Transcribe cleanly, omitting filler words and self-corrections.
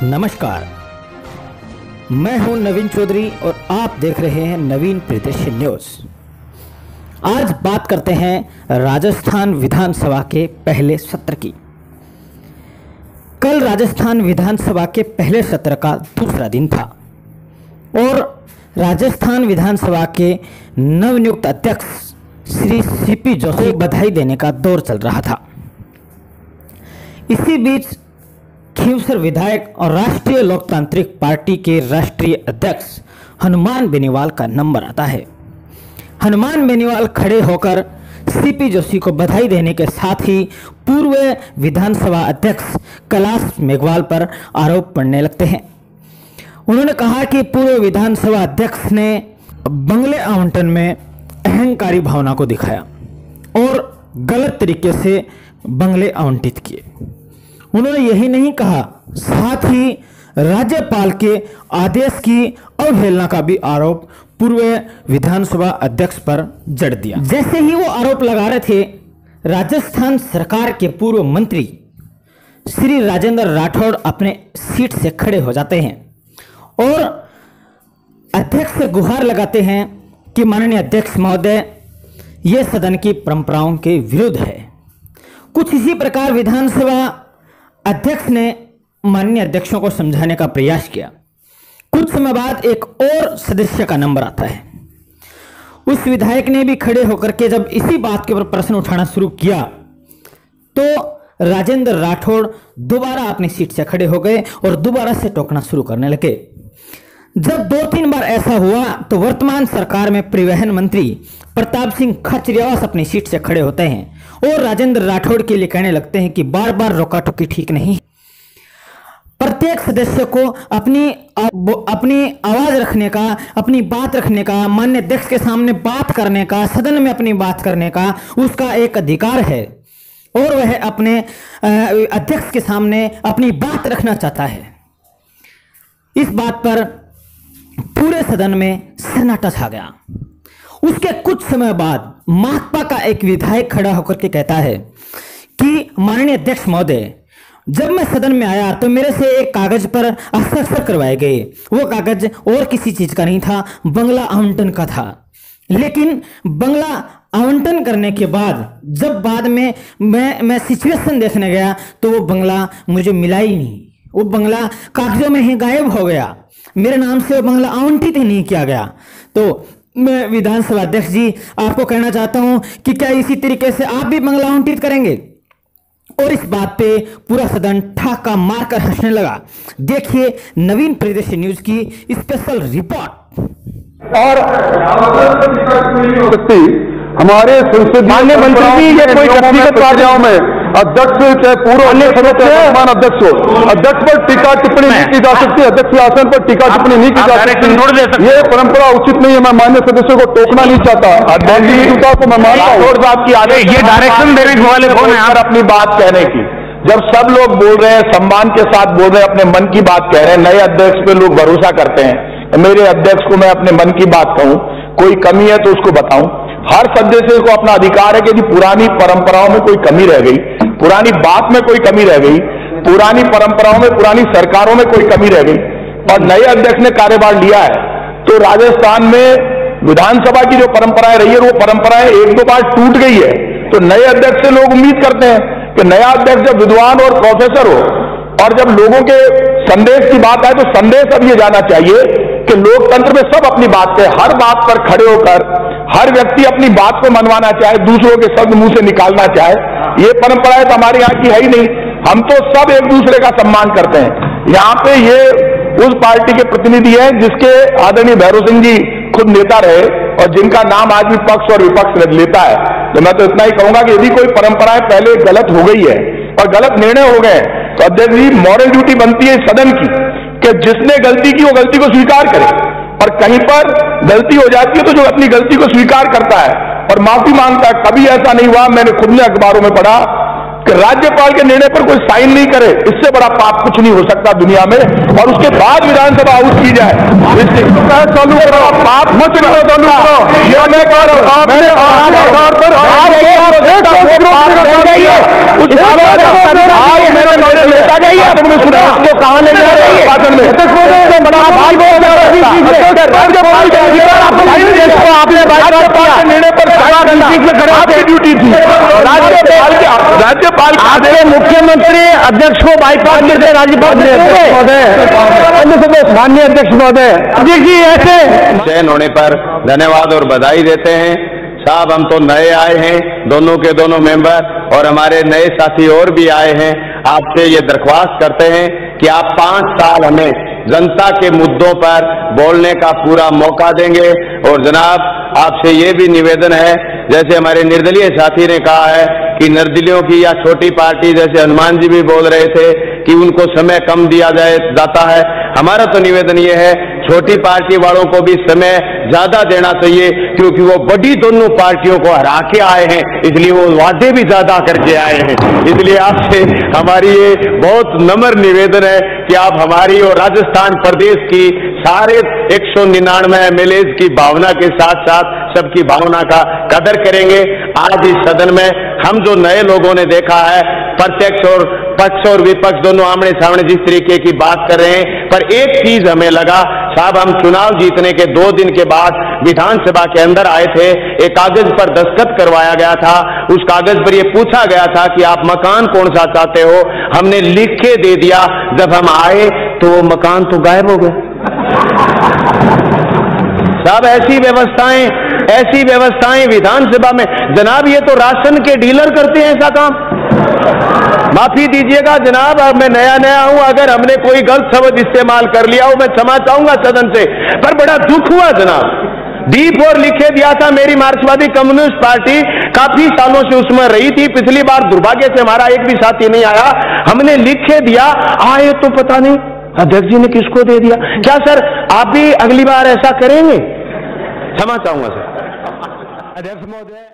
नमस्कार, मैं हूं नवीन चौधरी और आप देख रहे हैं नवीन परिदृश्य न्यूज़। आज बात करते हैं राजस्थान विधानसभा के पहले सत्र की। कल राजस्थान विधानसभा के पहले सत्र का दूसरा दिन था और राजस्थान विधानसभा के नवनियुक्त अध्यक्ष श्री सीपी जोशी को बधाई देने का दौर चल रहा था। इसी बीच खींवसर विधायक और राष्ट्रीय लोकतांत्रिक पार्टी के राष्ट्रीय अध्यक्ष हनुमान बेनीवाल का नंबर आता है। हनुमान बेनीवाल खड़े होकर सीपी जोशी को बधाई देने के साथ ही पूर्व विधानसभा अध्यक्ष कैलाश मेघवाल पर आरोप पड़ने लगते हैं। उन्होंने कहा कि पूर्व विधानसभा अध्यक्ष ने बंगले आवंटन में अहंकारी भावना को दिखाया और गलत तरीके से बंगले आवंटित किए। उन्होंने यही नहीं कहा, साथ ही राज्यपाल के आदेश की अवहेलना का भी आरोप पूर्व विधानसभा अध्यक्ष पर जड़ दिया। जैसे ही वो आरोप लगा रहे थे, राजस्थान सरकार के पूर्व मंत्री श्री राजेंद्र राठौड़ अपने सीट से खड़े हो जाते हैं और अध्यक्ष से गुहार लगाते हैं कि माननीय अध्यक्ष महोदय, ये सदन की परंपराओं के विरुद्ध है। कुछ इसी प्रकार विधानसभा अध्यक्ष ने माननीय अध्यक्षों को समझाने का प्रयास किया। कुछ समय बाद एक और सदस्य का नंबर आता है। उस विधायक ने भी खड़े होकर के जब इसी बात के ऊपर प्रश्न उठाना शुरू किया तो राजेंद्र राठौड़ दोबारा अपनी सीट से खड़े हो गए और दोबारा से टोकना शुरू करने लगे। जब 2-3 बार ऐसा हुआ तो वर्तमान सरकार में परिवहन मंत्री प्रताप सिंह खाचरियावास अपनी सीट से खड़े होते हैं और राजेंद्र राठौड़ के लिए कहने लगते हैं कि बार बार रोका टोकी ठीक नहीं। प्रत्येक सदस्य को अपनी आवाज रखने का, अपनी बात रखने का, माननीय अध्यक्ष के सामने बात करने का, सदन में अपनी बात करने का उसका एक अधिकार है और वह अपने अध्यक्ष के सामने अपनी बात रखना चाहता है। इस बात पर पूरे सदन में सन्नाटा छा गया। उसके कुछ समय बाद माकपा का एक विधायक खड़ा होकर के कहता है कि माननीय अध्यक्ष महोदय, जब मैं सदन में आया तो मेरे से एक कागज पर हस्ताक्षर करवाए गए। वो कागज और किसी चीज का नहीं था, बंगला आवंटन का था। लेकिन बंगला आवंटन करने के बाद जब बाद में मैं सिचुएशन देखने गया तो वो बंगला मुझे मिला ही नहीं। वो बंगला कागजों में ही गायब हो गया। मेरे नाम से वो बंगला आवंटित ही नहीं किया गया। तो मैं विधानसभा अध्यक्ष जी आपको कहना चाहता हूं कि क्या इसी तरीके से आप भी बंगला आवंटित करेंगे? और इस बात पे पूरा सदन ठाका मारकर हंसने लगा। देखिए नवीन परिदृश्य न्यूज की स्पेशल रिपोर्ट। और हमारे संसदीय माननीय मंत्री जी, ये कोई व्यक्तिगत कार्यों में अध्यक्ष चाहे पूर्व अन्य सदस्य अध्यक्ष हो, अध्यक्ष पर टीका टिप्पणी नहीं की जा सकती, अध्यक्ष आसन पर टीका टिप्पणी नहीं की जा सकती। ये परंपरा उचित नहीं है। मैं मान्य सदस्यों को टोकना नहीं चाहता। को मैं मानता हूँ ये डायरेक्शन देने वाले कौन है यार अपनी बात कहने की। जब सब लोग बोल रहे हैं, सम्मान के साथ बोल रहे हैं, अपने मन की बात कह रहे हैं, नए अध्यक्ष पे लोग भरोसा करते हैं। मेरे अध्यक्ष को मैं अपने मन की बात कहूं, कोई कमी है तो उसको बताऊं। हर सदस्य को अपना अधिकार है कि यदि पुरानी परंपराओं में कोई कमी रह गई, पुरानी बात में कोई कमी रह गई, पुरानी परंपराओं में, पुरानी सरकारों में कोई कमी रह गई और नए अध्यक्ष ने कार्यभार लिया है, तो राजस्थान में विधानसभा की जो परंपराएं रही है वो परंपराएं 1-2 बार टूट गई है। तो नए अध्यक्ष से लोग उम्मीद करते हैं कि नया अध्यक्ष जब विद्वान और प्रोफेसर हो और जब लोगों के संदेश की बात आए तो संदेश अब ये जाना चाहिए कि लोकतंत्र में सब अपनी बात कहे, हर बात पर खड़े होकर हर व्यक्ति अपनी बात को मनवाना चाहे, दूसरों के शब्द मुंह से निकालना चाहे। ये परंपराएं तो हमारे यहाँ की है ही नहीं। हम तो सब एक दूसरे का सम्मान करते हैं। यहाँ पे ये उस पार्टी के प्रतिनिधि हैं जिसके आदरणीय भैरव सिंह जी खुद नेता रहे और जिनका नाम आज भी पक्ष और विपक्ष लेता है। तो मैं तो इतना ही कहूंगा कि यदि कोई परंपराएं पहले गलत हो गई है और गलत निर्णय हो गए तो अध्यक्ष जी मॉरल ड्यूटी बनती है सदन की कि जिसने गलती की वो गलती को स्वीकार करे, और कहीं पर गलती हो जाती है तो जो अपनी गलती को स्वीकार करता है और माफी मांगता है। कभी ऐसा नहीं हुआ, मैंने खुद ने अखबारों में पढ़ा कि राज्यपाल के निर्णय पर कोई साइन नहीं करे, इससे बड़ा पाप कुछ नहीं हो सकता दुनिया में, और उसके बाद विधानसभा हाउस की जाए। चालू करो, पाप मत करो, चालू करो। ये मैं कह रहा हूं, मैंने आधार पर मेरे नेता जाइए, तुमने सुना कहां ले जा रही है। शासन में ड्यूटी थी। राज्यपाल आपके मुख्यमंत्री अध्यक्ष को बाईपास करते राज्यपाल माननीय अध्यक्ष महोदय जी ऐसे चयन होने पर धन्यवाद और बधाई देते हैं। साहब हम तो नए आए हैं, दोनों के दोनों मेंबर, और हमारे नए साथी और भी आए हैं। आपसे ये दरख्वास्त करते हैं कि आप 5 साल हमें जनता के मुद्दों पर बोलने का पूरा मौका देंगे। और जनाब आपसे ये भी निवेदन है, जैसे हमारे निर्दलीय साथी ने कहा है कि निर्दलियों की या छोटी पार्टी, जैसे हनुमान जी भी बोल रहे थे कि उनको समय कम दिया जाता है। हमारा तो निवेदन ये है छोटी पार्टी वालों को भी समय ज्यादा देना चाहिए, क्योंकि वो बड़ी दोनों पार्टियों को हरा के आए हैं, इसलिए वो वादे भी ज्यादा करके आए हैं। इसलिए आपसे हमारी ये बहुत नम्र निवेदन है कि आप हमारी और राजस्थान प्रदेश की सारे 199 MLAs की भावना के साथ साथ सबकी भावना का कदर करेंगे। आज इस सदन में हम जो नए लोगों ने देखा है, प्रत्यक्ष और पक्ष और विपक्ष दोनों आमने सामने जिस तरीके की बात कर रहे हैं, पर एक चीज हमें लगा साहब, हम चुनाव जीतने के 2 दिन के बाद विधानसभा के अंदर आए थे, एक कागज पर दस्तखत करवाया गया था। उस कागज पर यह पूछा गया था कि आप मकान कौन सा चाहते हो, हमने लिख के दे दिया। जब हम आए तो वो मकान तो गायब हो गए। साहब ऐसी व्यवस्थाएं विधानसभा में, जनाब ये तो राशन के डीलर करते हैं ऐसा काम। माफी दीजिएगा जनाब, अब मैं नया हूं, अगर हमने कोई गलत शब्द इस्तेमाल कर लिया हो मैं क्षमा चाहूंगा सदन से, पर बड़ा दुख हुआ जनाब। D4 लिखे दिया था, मेरी मार्क्सवादी कम्युनिस्ट पार्टी काफी सालों से उसमें रही थी। पिछली बार दुर्भाग्य से हमारा एक भी साथी नहीं आया, हमने लिखे दिया, आए तो पता नहीं अध्यक्ष जी ने किसको दे दिया। क्या सर आप भी अगली बार ऐसा करेंगे? क्षमा चाहूंगा सर। अध्यक्ष महोदय।